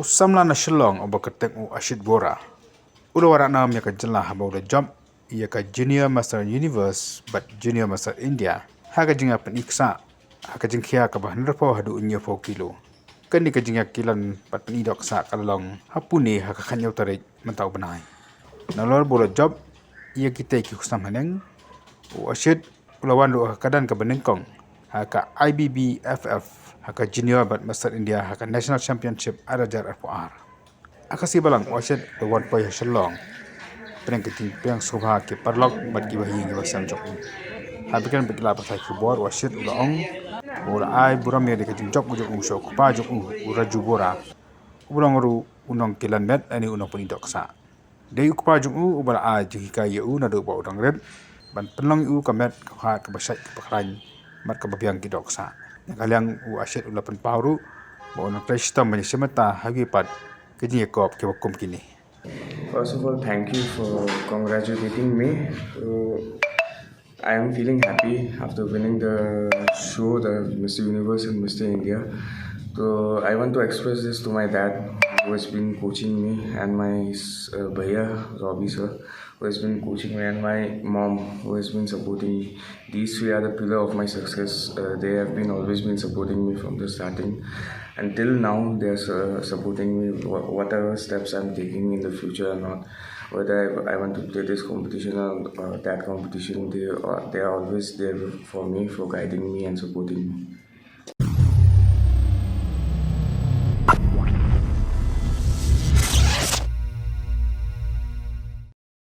Samla Shillong obaketek ashid bora. Ulo warak nam ya jelah about the job ia Junior Master Universe but Junior Master India. Haga jinga peniksa. Haga jingkia ka nerpo hadu unyo 4 kilo. Kan ni jinga kilan pat penidok sa kalong hapuni haga kanyau tarik mentau benai. Nalor bola job ia kita ki kusam haneng. Ashid ulawan do kadan ka benengkong. Haka IBBFF haka Junior but Master India haka National Championship Arajar FR. Akasi balang wasit lawan Samla Shillong. Penengketing piang subha ke parlok bat ki bahi ngi wasam jok. Habikan begila patai kubor wasit ulaong. Ula ai buram ya dikajing jok jok usok pa jok ura jubora. Ulang ru unong kilan met ani unong penidok sa. Dei ukpa jok ubala ai jika ya nado ba udang red. Ban penlong kamet ka basai pakran mat ka babiang kidok sa. Kaliang wasit ulapan pauru ba unong presta menyesemata hagipat JINGIAKOP ke wakum kini. First of all, thank you for congratulating me. I am feeling happy after winning the show, the Mr. Universe and Mr. India. So I want to express this to my dad, who has been coaching me, and my bhaiya, Robbie sir, who has been coaching me, and my mom, who has been supporting me. These three are the pillar of my success. They have been always been supporting me from the starting. Until now, they are supporting me whatever steps I'm taking in the future or not. Whether I want to play this competition or that competition, they are always there for me, for guiding me and supporting me.